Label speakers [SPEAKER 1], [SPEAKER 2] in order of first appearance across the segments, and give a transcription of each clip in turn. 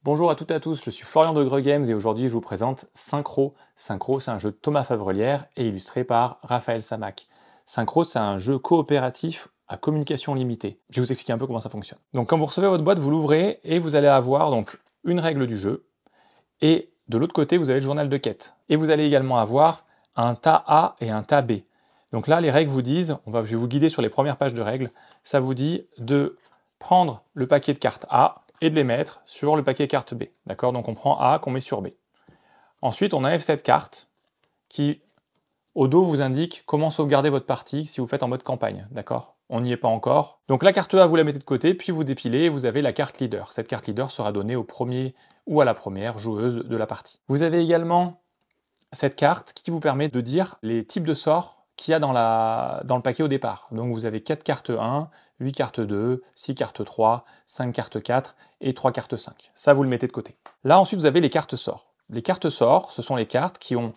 [SPEAKER 1] Bonjour à toutes et à tous, je suis Florian de Greux Games et aujourd'hui je vous présente Synchro. Synchro, c'est un jeu de Thomas Favrelière et illustré par Raphaël Samac. Synchro, c'est un jeu coopératif à communication limitée. Je vais vous expliquer un peu comment ça fonctionne. Donc quand vous recevez votre boîte, vous l'ouvrez et vous allez avoir donc une règle du jeu et de l'autre côté, vous avez le journal de quête. Et vous allez également avoir un tas A et un tas B. Donc là, les règles vous disent, je vais vous guider sur les premières pages de règles, ça vous dit de prendre le paquet de cartes A et de les mettre sur le paquet carte B. D'accord? Donc on prend A qu'on met sur B. Ensuite, on enlève cette carte qui, au dos, vous indique comment sauvegarder votre partie si vous faites en mode campagne. D'accord? On n'y est pas encore. Donc la carte A, vous la mettez de côté, puis vous dépilez et vous avez la carte leader. Cette carte leader sera donnée au premier ou à la première joueuse de la partie. Vous avez également cette carte qui vous permet de dire les types de sorts qu'il y a dans le paquet au départ. Donc vous avez 4 cartes 1, 8 cartes 2, 6 cartes 3, 5 cartes 4 et 3 cartes 5. Ça, vous le mettez de côté. Là, ensuite, vous avez les cartes sorts. Les cartes sorts, ce sont les cartes qui ont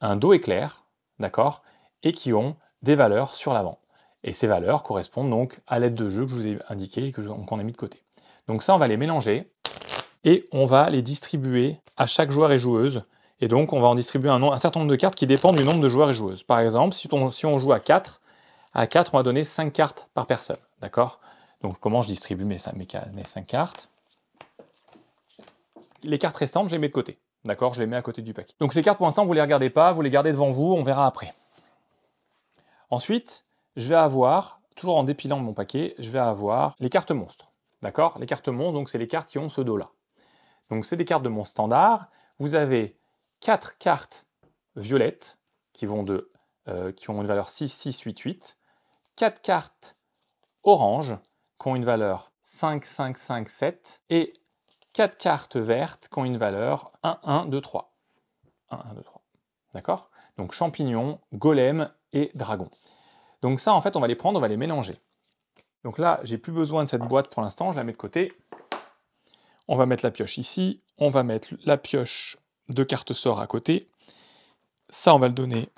[SPEAKER 1] un dos éclair, d'accord, et qui ont des valeurs sur l'avant. Et ces valeurs correspondent donc à l'aide de jeu que je vous ai indiqué et qu'on a mis de côté. Donc ça, on va les mélanger et on va les distribuer à chaque joueur et joueuse. Et donc, on va en distribuer un certain nombre de cartes qui dépendent du nombre de joueurs et joueuses. Par exemple, si on joue à 4, on va donner 5 cartes par personne. D'accord? Donc, comment je distribue mes 5 cartes? Les cartes restantes, je les mets de côté. D'accord? Je les mets à côté du paquet. Donc, ces cartes, pour l'instant, vous ne les regardez pas, vous les gardez devant vous, on verra après. Ensuite, je vais avoir, toujours en dépilant mon paquet, je vais avoir les cartes monstres. D'accord? Les cartes monstres, donc c'est les cartes qui ont ce dos-là. Donc, c'est des cartes de mon standard. Vous avez 4 cartes violettes qui ont une valeur 6, 6, 8, 8. 4 cartes oranges qui ont une valeur 5, 5, 5, 7. Et 4 cartes vertes qui ont une valeur 1, 1, 2, 3. 1, 1, 2, 3. D'accord? Donc champignon, golem et dragon. Donc ça, en fait, on va les prendre, on va les mélanger. Donc là, j'ai plus besoin de cette boîte pour l'instant, je la mets de côté. On va mettre la pioche ici, on va mettre la pioche de cartes sort à côté. Ça, on va le donner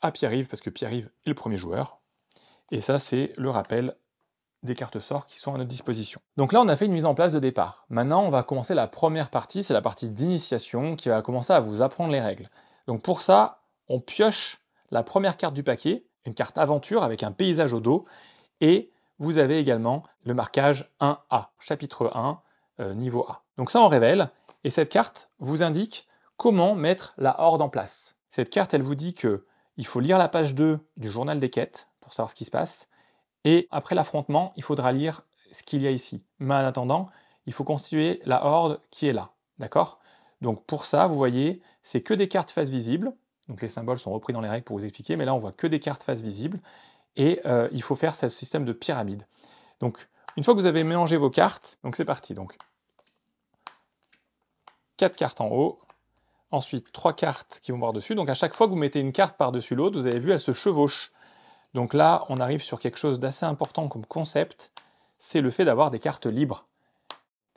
[SPEAKER 1] à Pierre-Yves, parce que Pierre-Yves est le premier joueur. Et ça, c'est le rappel des cartes sorts qui sont à notre disposition. Donc là, on a fait une mise en place de départ. Maintenant, on va commencer la première partie, c'est la partie d'initiation qui va commencer à vous apprendre les règles. Donc pour ça, on pioche la première carte du paquet, une carte aventure avec un paysage au dos, et vous avez également le marquage 1A, chapitre 1, niveau A. Donc ça, on révèle, et cette carte vous indique comment mettre la horde en place. Cette carte, elle vous dit qu'il faut lire la page 2 du journal des quêtes pour savoir ce qui se passe, et après l'affrontement, il faudra lire ce qu'il y a ici. Mais en attendant, il faut constituer la horde qui est là, d'accord? Donc pour ça, vous voyez, c'est que des cartes face visible, donc les symboles sont repris dans les règles pour vous expliquer, mais là on voit que des cartes face visible, et il faut faire ce système de pyramide. Donc une fois que vous avez mélangé vos cartes, donc c'est parti, donc 4 cartes en haut, ensuite 3 cartes qui vont voir dessus, donc à chaque fois que vous mettez une carte par-dessus l'autre, vous avez vu, elle se chevauche. Donc là, on arrive sur quelque chose d'assez important comme concept, c'est le fait d'avoir des cartes libres.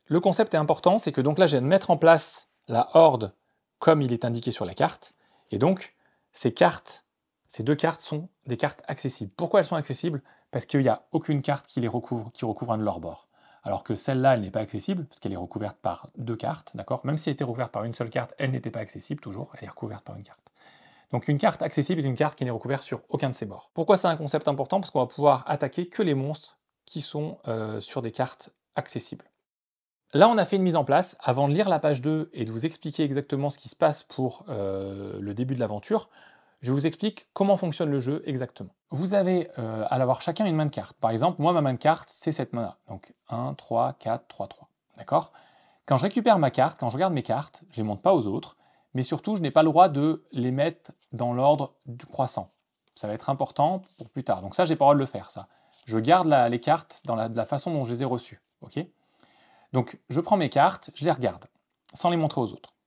[SPEAKER 1] Le concept est important, c'est que donc là, je viens de mettre en place la horde comme il est indiqué sur la carte, et donc ces deux cartes sont des cartes accessibles. Pourquoi elles sont accessibles? Parce qu'il n'y a aucune carte qui recouvre un de leurs bords. Alors que celle-là, elle n'est pas accessible, parce qu'elle est recouverte par 2 cartes, d'accord? Même si elle était recouverte par une seule carte, elle n'était pas accessible toujours, elle est recouverte par une carte. Donc une carte accessible est une carte qui n'est recouverte sur aucun de ses bords. Pourquoi c'est un concept important? Parce qu'on va pouvoir attaquer que les monstres qui sont sur des cartes accessibles. Là, on a fait une mise en place. Avant de lire la page 2 et de vous expliquer exactement ce qui se passe pour le début de l'aventure, je vous explique comment fonctionne le jeu exactement. Vous avez à l'avoir chacun une main de carte. Par exemple, moi, ma main de carte, c'est cette main-là. Donc 1, 3, 4, 3, 3. D'accord? Quand je récupère ma carte, quand je regarde mes cartes, je ne les montre pas aux autres, mais surtout, je n'ai pas le droit de les mettre dans l'ordre du croissant. Ça va être important pour plus tard. Donc ça, j'ai pas le droit de le faire, ça. Je garde les cartes de la façon dont je les ai reçues. Ok? Donc, je prends mes cartes, je les regarde, sans les montrer aux autres.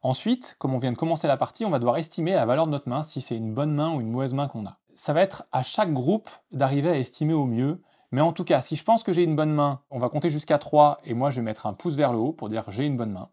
[SPEAKER 1] Ensuite, comme on vient de commencer la partie, on va devoir estimer la valeur de notre main, si c'est une bonne main ou une mauvaise main qu'on a. Ça va être à chaque groupe d'arriver à estimer au mieux, mais en tout cas, si je pense que j'ai une bonne main, on va compter jusqu'à 3, et moi je vais mettre un pouce vers le haut pour dire j'ai une bonne main.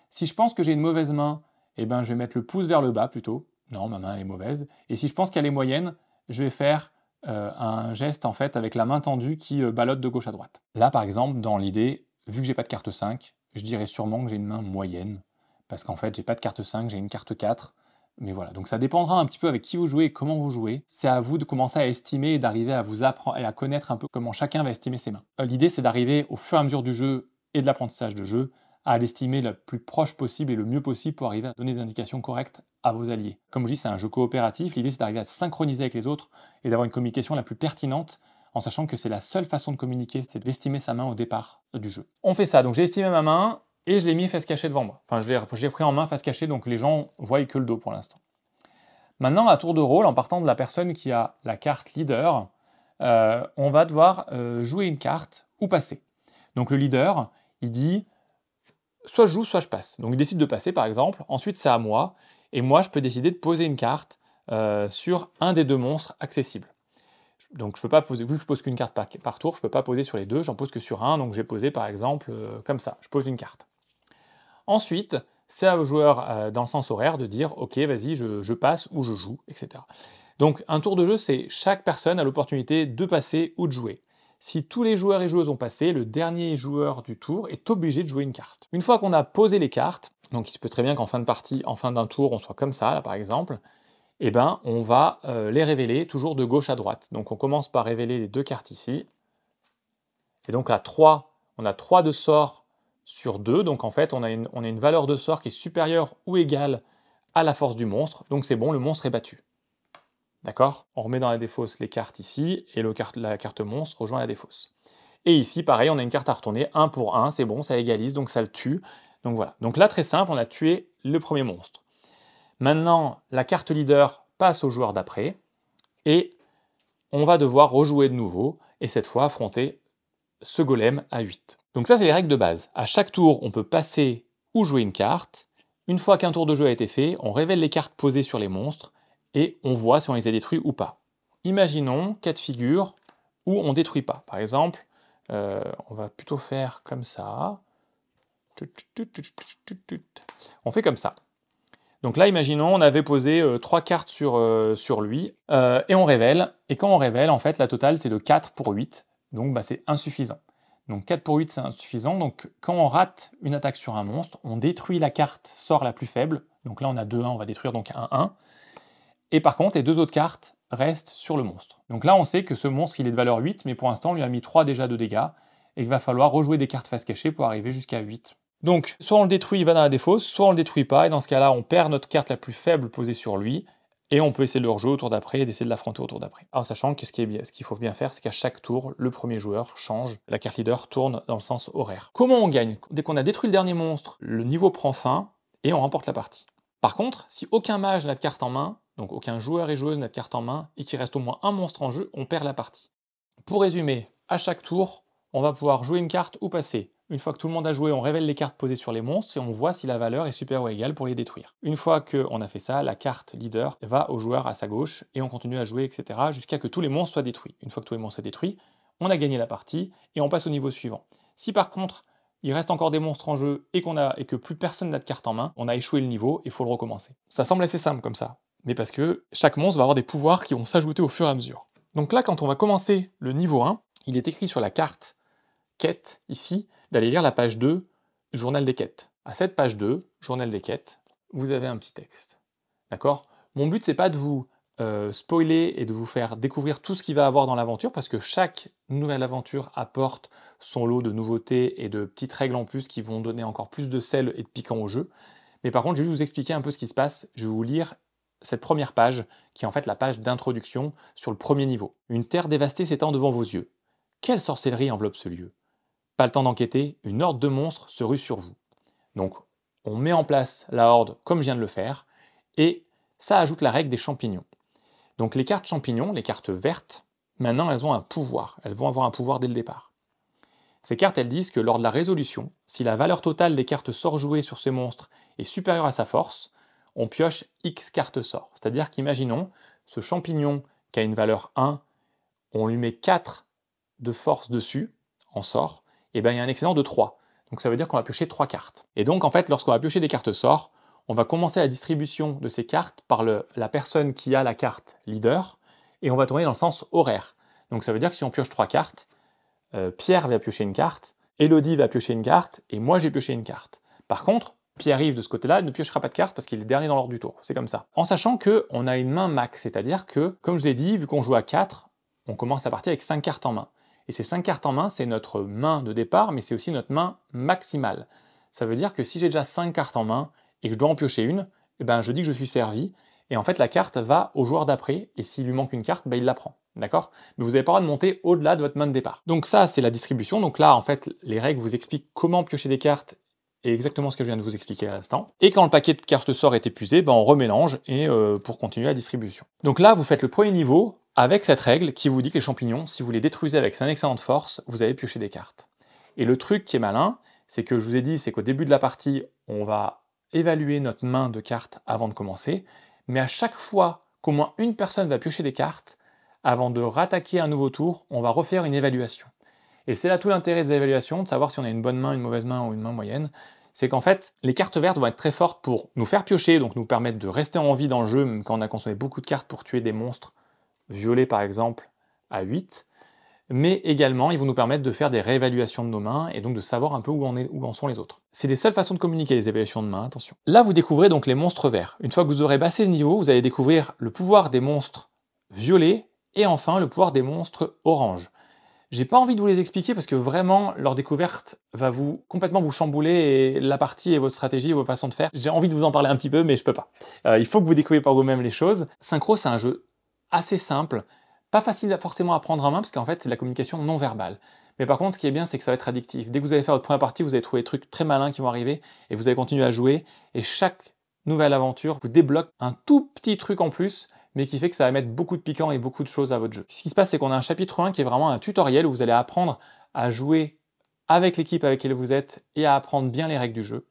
[SPEAKER 1] Si je pense que j'ai une mauvaise main, eh ben, je vais mettre le pouce vers le bas plutôt. Non, ma main est mauvaise. Et si je pense qu'elle est moyenne, je vais faire un geste en fait avec la main tendue qui ballotte de gauche à droite. Là, par exemple, dans l'idée, vu que j'ai pas de carte 5, je dirais sûrement que j'ai une main moyenne, parce qu'en fait, j'ai pas de carte 5, j'ai une carte 4. Mais voilà, donc ça dépendra un petit peu avec qui vous jouez et comment vous jouez. C'est à vous de commencer à estimer et d'arriver à vous apprendre et à connaître un peu comment chacun va estimer ses mains. L'idée, c'est d'arriver au fur et à mesure du jeu et de l'apprentissage de jeu à l'estimer le plus proche possible et le mieux possible pour arriver à donner des indications correctes à vos alliés. Comme je dis, c'est un jeu coopératif. L'idée, c'est d'arriver à se synchroniser avec les autres et d'avoir une communication la plus pertinente en sachant que c'est la seule façon de communiquer, c'est d'estimer sa main au départ du jeu. On fait ça, donc j'ai estimé ma main, et je l'ai mis face cachée devant moi. Enfin, je l'ai pris en main face cachée, donc les gens voient que le dos pour l'instant. Maintenant, à tour de rôle, en partant de la personne qui a la carte leader, on va devoir jouer une carte ou passer. Donc le leader, il dit soit je joue, soit je passe. Donc il décide de passer, par exemple. Ensuite, c'est à moi, et moi, je peux décider de poser une carte sur un des deux monstres accessibles. Donc je peux pas poser, vu que je pose qu'une carte par tour, je peux pas poser sur les deux, j'en pose que sur un, donc j'ai posé par exemple comme ça, je pose une carte. Ensuite, c'est au joueur dans le sens horaire de dire ok vas-y je passe ou je joue, etc. Donc un tour de jeu, c'est chaque personne a l'opportunité de passer ou de jouer. Si tous les joueurs et joueuses ont passé, le dernier joueur du tour est obligé de jouer une carte. Une fois qu'on a posé les cartes, donc il se peut très bien qu'en fin de partie, en fin d'un tour, on soit comme ça, là par exemple, eh ben, on va les révéler toujours de gauche à droite. Donc on commence par révéler les deux cartes ici. Et donc là, on a 3 de sort sur 2. Donc en fait, on a une valeur de sort qui est supérieure ou égale à la force du monstre. Donc c'est bon, le monstre est battu. D'accord? On remet dans la défausse les cartes ici, et la carte monstre rejoint la défausse. Et ici, pareil, on a une carte à retourner, 1 pour 1, c'est bon, ça égalise, donc ça le tue. Donc voilà. Donc là, très simple, on a tué le premier monstre. Maintenant, la carte leader passe au joueur d'après, et on va devoir rejouer de nouveau, et cette fois affronter ce golem à 8. Donc ça, c'est les règles de base. À chaque tour, on peut passer ou jouer une carte. Une fois qu'un tour de jeu a été fait, on révèle les cartes posées sur les monstres, et on voit si on les a détruits ou pas. Imaginons cas de figure où on ne détruit pas. Par exemple, on va plutôt faire comme ça. On fait comme ça. Donc là, imaginons, on avait posé 3 cartes sur lui, et on révèle. Et quand on révèle, en fait, la totale, c'est de 4 pour 8. Donc bah, c'est insuffisant. Donc 4 pour 8, c'est insuffisant. Donc quand on rate une attaque sur un monstre, on détruit la carte sort la plus faible. Donc là, on a 2-1, on va détruire donc un 1. Et par contre, les 2 autres cartes restent sur le monstre. Donc là, on sait que ce monstre, il est de valeur 8, mais pour l'instant, on lui a mis 3 déjà de dégâts, et qu'il va falloir rejouer des cartes face cachée pour arriver jusqu'à 8. Donc, soit on le détruit, il va dans la défausse, soit on le détruit pas, et dans ce cas-là, on perd notre carte la plus faible posée sur lui, et on peut essayer de le rejouer au tour d'après et d'essayer de l'affronter au tour d'après. En sachant que ce qu'il faut bien faire, c'est qu'à chaque tour, le premier joueur change, la carte leader tourne dans le sens horaire. Comment on gagne? Dès qu'on a détruit le dernier monstre, le niveau prend fin, et on remporte la partie. Par contre, si aucun mage n'a de carte en main, donc aucun joueur et joueuse n'a de carte en main, et qu'il reste au moins un monstre en jeu, on perd la partie. Pour résumer, à chaque tour, on va pouvoir jouer une carte ou passer. Une fois que tout le monde a joué, on révèle les cartes posées sur les monstres et on voit si la valeur est supérieure ou égale pour les détruire. Une fois qu'on a fait ça, la carte leader va au joueur à sa gauche et on continue à jouer, etc. jusqu'à que tous les monstres soient détruits. Une fois que tous les monstres sont détruits, on a gagné la partie et on passe au niveau suivant. Si par contre, il reste encore des monstres en jeu et que plus personne n'a de carte en main, on a échoué le niveau et il faut le recommencer. Ça semble assez simple comme ça, mais parce que chaque monstre va avoir des pouvoirs qui vont s'ajouter au fur et à mesure. Donc là, quand on va commencer le niveau 1, il est écrit sur la carte quête, ici, d'aller lire la page 2, journal des quêtes. À cette page 2, journal des quêtes, vous avez un petit texte. D'accord? Mon but, c'est pas de vous spoiler et de vous faire découvrir tout ce qu'il va avoir dans l'aventure, parce que chaque nouvelle aventure apporte son lot de nouveautés et de petites règles en plus qui vont donner encore plus de sel et de piquant au jeu. Mais par contre, je vais vous expliquer un peu ce qui se passe. Je vais vous lire cette première page, qui est en fait la page d'introduction sur le premier niveau. Une terre dévastée s'étend devant vos yeux. Quelle sorcellerie enveloppe ce lieu? Pas le temps d'enquêter, une horde de monstres se rue sur vous. Donc, on met en place la horde comme je viens de le faire, et ça ajoute la règle des champignons. Donc les cartes champignons, les cartes vertes, maintenant elles ont un pouvoir, elles vont avoir un pouvoir dès le départ. Ces cartes, elles disent que lors de la résolution, si la valeur totale des cartes sorts jouées sur ces monstres est supérieure à sa force, on pioche X cartes sorts. C'est-à-dire qu'imaginons, ce champignon qui a une valeur 1, on lui met 4 de force dessus, en sort, et bien il y a un excédent de 3. Donc ça veut dire qu'on va piocher 3 cartes. Et donc en fait, lorsqu'on va piocher des cartes sorts, on va commencer la distribution de ces cartes par la personne qui a la carte leader, et on va tourner dans le sens horaire. Donc ça veut dire que si on pioche 3 cartes, Pierre va piocher une carte, Elodie va piocher une carte, et moi j'ai pioché une carte. Par contre, Pierre-Yves de ce côté-là ne piochera pas de carte parce qu'il est dernier dans l'ordre du tour, c'est comme ça. En sachant qu'on a une main max, c'est-à-dire que, comme je vous ai dit, vu qu'on joue à 4, on commence la partie avec 5 cartes en main. Et ces 5 cartes en main, c'est notre main de départ, mais c'est aussi notre main maximale. Ça veut dire que si j'ai déjà 5 cartes en main, et que je dois en piocher une, eh ben je dis que je suis servi, et en fait la carte va au joueur d'après, et s'il lui manque une carte, ben il la prend. D'accord? Mais vous n'avez pas le droit de monter au-delà de votre main de départ. Donc ça, c'est la distribution. Donc là, en fait, les règles vous expliquent comment piocher des cartes et exactement ce que je viens de vous expliquer à l'instant. Et quand le paquet de cartes sort est épuisé, ben on remélange et pour continuer la distribution. Donc là, vous faites le premier niveau avec cette règle qui vous dit que les champignons, si vous les détruisez avec 5 excellentes forces, vous avez pioché des cartes. Et le truc qui est malin, c'est que je vous ai dit, c'est qu'au début de la partie, on va évaluer notre main de cartes avant de commencer, mais à chaque fois qu'au moins une personne va piocher des cartes, avant de rattaquer un nouveau tour, on va refaire une évaluation. Et c'est là tout l'intérêt des évaluations, de savoir si on a une bonne main, une mauvaise main ou une main moyenne. C'est qu'en fait, les cartes vertes vont être très fortes pour nous faire piocher, donc nous permettre de rester en vie dans le jeu, même quand on a consommé beaucoup de cartes pour tuer des monstres violets par exemple à 8. Mais également, ils vont nous permettre de faire des réévaluations de nos mains et donc de savoir un peu où en sont les autres. C'est les seules façons de communiquer les évaluations de mains, attention. Là, vous découvrez donc les monstres verts. Une fois que vous aurez passé ce niveau, vous allez découvrir le pouvoir des monstres violets et enfin le pouvoir des monstres orange. J'ai pas envie de vous les expliquer parce que vraiment leur découverte va complètement vous chambouler et la partie et votre stratégie et vos façons de faire. J'ai envie de vous en parler un petit peu mais je peux pas. Il faut que vous découvriez par vous-même les choses. Synchro, c'est un jeu assez simple, pas facile forcément à prendre en main parce qu'en fait c'est de la communication non verbale. Mais par contre ce qui est bien c'est que ça va être addictif. Dès que vous allez faire votre première partie, vous allez trouver des trucs très malins qui vont arriver et vous allez continuer à jouer et chaque nouvelle aventure vous débloque un tout petit truc en plus mais qui fait que ça va mettre beaucoup de piquant et beaucoup de choses à votre jeu. Ce qui se passe, c'est qu'on a un chapitre 1 qui est vraiment un tutoriel où vous allez apprendre à jouer avec l'équipe avec laquelle vous êtes et à apprendre bien les règles du jeu.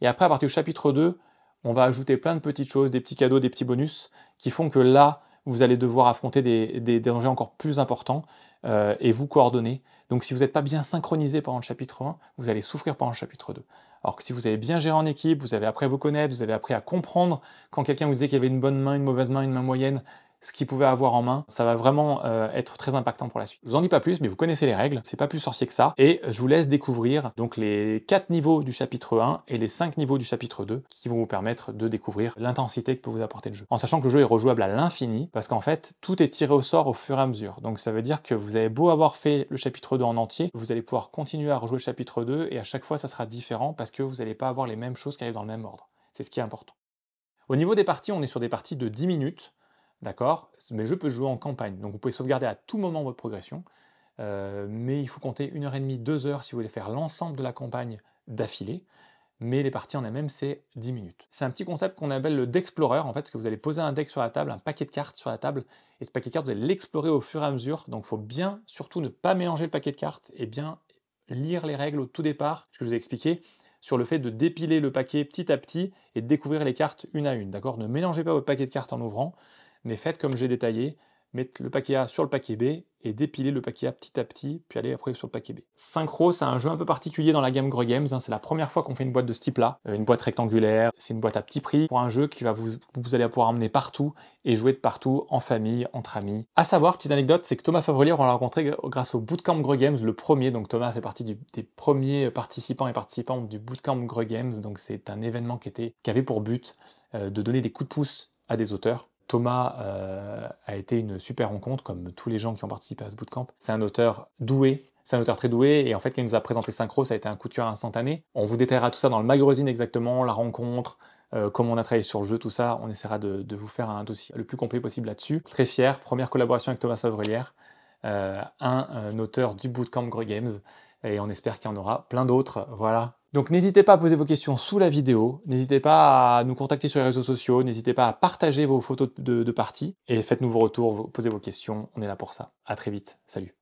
[SPEAKER 1] Et après, à partir du chapitre 2, on va ajouter plein de petites choses, des petits cadeaux, des petits bonus, qui font que là, vous allez devoir affronter des dangers encore plus importants et vous coordonner. Donc si vous n'êtes pas bien synchronisé pendant le chapitre 1, vous allez souffrir pendant le chapitre 2. Alors que si vous avez bien géré en équipe, vous avez appris à vous connaître, vous avez appris à comprendre quand quelqu'un vous disait qu'il y avait une bonne main, une mauvaise main, une main moyenne, ce qu'il pouvait avoir en main, ça va vraiment être très impactant pour la suite. Je vous en dis pas plus, mais vous connaissez les règles, c'est pas plus sorcier que ça, et je vous laisse découvrir donc les 4 niveaux du chapitre 1 et les 5 niveaux du chapitre 2 qui vont vous permettre de découvrir l'intensité que peut vous apporter le jeu. En sachant que le jeu est rejouable à l'infini, parce qu'en fait, tout est tiré au sort au fur et à mesure. Donc ça veut dire que vous avez beau avoir fait le chapitre 2 en entier, vous allez pouvoir continuer à rejouer le chapitre 2, et à chaque fois ça sera différent, parce que vous n'allez pas avoir les mêmes choses qui arrivent dans le même ordre. C'est ce qui est important. Au niveau des parties, on est sur des parties de 10 minutes, d'accord? Mais le jeu peut se jouer en campagne, donc vous pouvez sauvegarder à tout moment votre progression, mais il faut compter 1h30, 2 heures si vous voulez faire l'ensemble de la campagne d'affilée, mais les parties en elles-mêmes, c'est 10 minutes. C'est un petit concept qu'on appelle le Dexplorer, en fait, parce que vous allez poser un deck sur la table, un paquet de cartes sur la table, et ce paquet de cartes, vous allez l'explorer au fur et à mesure, donc il faut bien, surtout, ne pas mélanger le paquet de cartes, et bien lire les règles au tout départ, ce que je vous ai expliqué, sur le fait de dépiler le paquet petit à petit et de découvrir les cartes une à une, d'accord? Ne mélangez pas votre paquet de cartes en ouvrant, mais faites comme j'ai détaillé, mettez le paquet A sur le paquet B et dépilez le paquet A petit à petit, puis allez après sur le paquet B. Synchro, c'est un jeu un peu particulier dans la gamme Grey Games, hein, c'est la première fois qu'on fait une boîte de ce type-là, une boîte rectangulaire, c'est une boîte à petit prix, pour un jeu qui va vous allez pouvoir emmener partout et jouer de partout, en famille, entre amis. À savoir, petite anecdote, c'est que Thomas Favrelier, on l'a rencontré grâce au Bootcamp Grey Games, le premier, donc Thomas fait partie des premiers participants et participantes du Bootcamp Grey Games, donc c'est un événement qui avait pour but de donner des coups de pouce à des auteurs. Thomas a été une super rencontre, comme tous les gens qui ont participé à ce bootcamp. C'est un auteur doué, c'est un auteur très doué, et en fait, quand il nous a présenté Synchro, ça a été un coup de cœur instantané. On vous détaillera tout ça dans le magazine exactement, la rencontre, comment on a travaillé sur le jeu, tout ça. On essaiera de vous faire un dossier le plus complet possible là-dessus. Très fier, première collaboration avec Thomas Favrelière, un auteur du Bootcamp Grey Games, et on espère qu'il y en aura plein d'autres, voilà. Donc n'hésitez pas à poser vos questions sous la vidéo, n'hésitez pas à nous contacter sur les réseaux sociaux, n'hésitez pas à partager vos photos de partie, et faites-nous vos retours, posez vos questions, on est là pour ça. À très vite, salut.